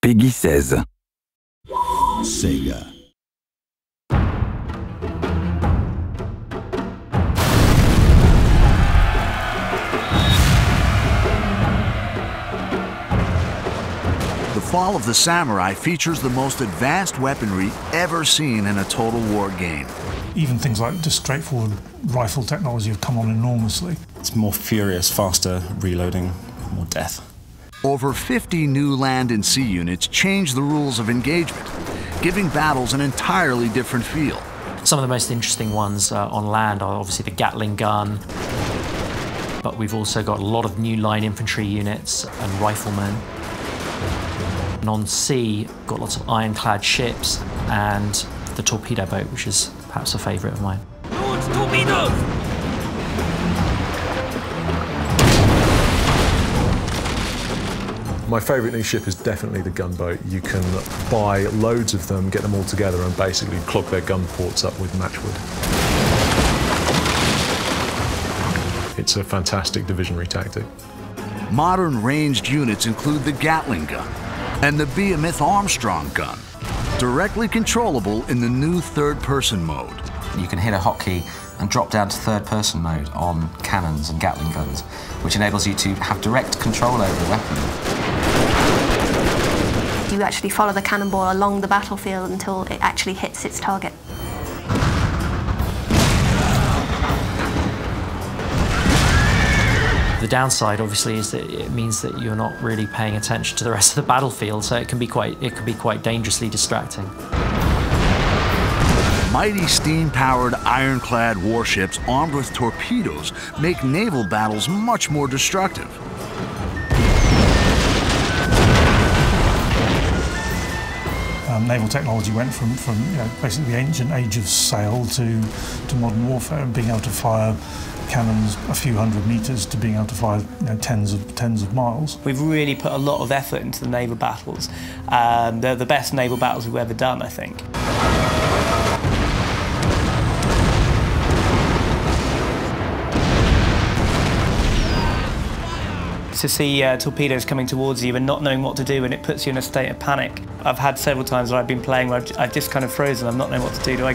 Peggy 16. Sega. The Fall of the Samurai features the most advanced weaponry ever seen in a Total War game. Even things like just straightforward rifle technology have come on enormously. It's more furious, faster reloading, more death. Over 50 new land and sea units change the rules of engagement, giving battles an entirely different feel. Some of the most interesting ones on land are obviously the Gatling gun, but we've also got a lot of new line infantry units and riflemen. And on sea, got lots of ironclad ships and the torpedo boat, which is perhaps a favourite of mine. Launch torpedoes! My favourite new ship is definitely the gunboat. You can buy loads of them, get them all together and basically clog their gun ports up with matchwood. It's a fantastic divisionary tactic. Modern ranged units include the Gatling gun and the Behemoth Armstrong gun, directly controllable in the new third-person mode. You can hit a hotkey and drop down to third-person mode on cannons and Gatling guns, which enables you to have direct control over the weapon. You actually follow the cannonball along the battlefield until it actually hits its target. The downside, obviously, is that it means that you're not really paying attention to the rest of the battlefield, so it can be quite dangerously distracting. Mighty steam-powered ironclad warships armed with torpedoes make naval battles much more destructive. Naval technology went from basically the ancient age of sail to modern warfare, and being able to fire cannons a few hundred meters to being able to fire tens of miles. We've really put a lot of effort into the naval battles. They're the best naval battles we've ever done, I think. To see torpedoes coming towards you and not knowing what to do, and it puts you in a state of panic. I've had several times where I've been playing where I've just kind of frozen. I'm not knowing what to do. Do I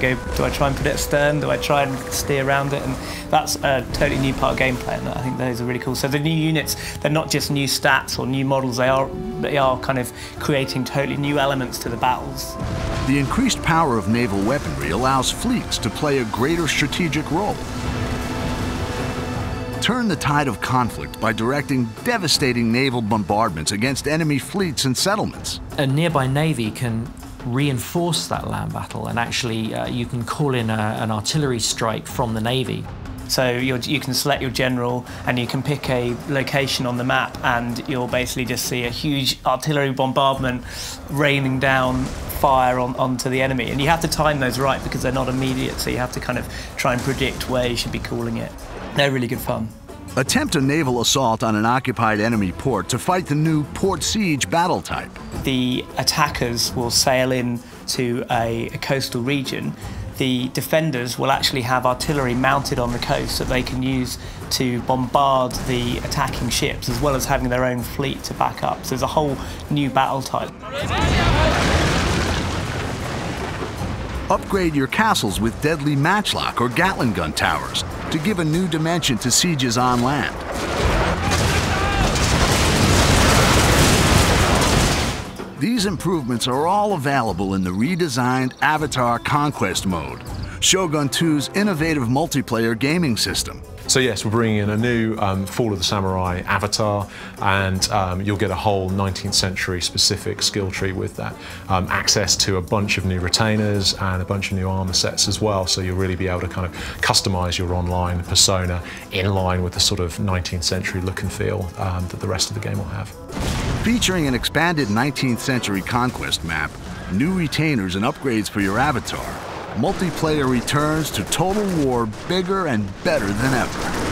try and put it astern? Do I try and steer around it? And that's a totally new part of gameplay, and I think those are really cool. So the new units, they're not just new stats or new models, they are kind of creating totally new elements to the battles. The increased power of naval weaponry allows fleets to play a greater strategic role. Turn the tide of conflict by directing devastating naval bombardments against enemy fleets and settlements. A nearby navy can reinforce that land battle, and actually you can call in an artillery strike from the navy. So you can select your general and you can pick a location on the map, and you'll basically just see a huge artillery bombardment raining down fire onto the enemy. And you have to time those right because they're not immediate, so you have to kind of try and predict where you should be calling it. They're really good fun. Attempt a naval assault on an occupied enemy port to fight the new port siege battle type. The attackers will sail in to a coastal region. The defenders will actually have artillery mounted on the coast that they can use to bombard the attacking ships, as well as having their own fleet to back up. So there's a whole new battle type. Upgrade your castles with deadly matchlock or Gatling gun towers to give a new dimension to sieges on land. These improvements are all available in the redesigned Avatar Conquest mode, Shogun 2's innovative multiplayer gaming system. So yes, we're bringing in a new Fall of the Samurai avatar, and you'll get a whole 19th century specific skill tree with that. Access to a bunch of new retainers and a bunch of new armor sets as well, so you'll really be able to kind of customize your online persona in line with the sort of 19th century look and feel that the rest of the game will have. Featuring an expanded 19th century conquest map, new retainers and upgrades for your avatar, multiplayer returns to Total War bigger and better than ever.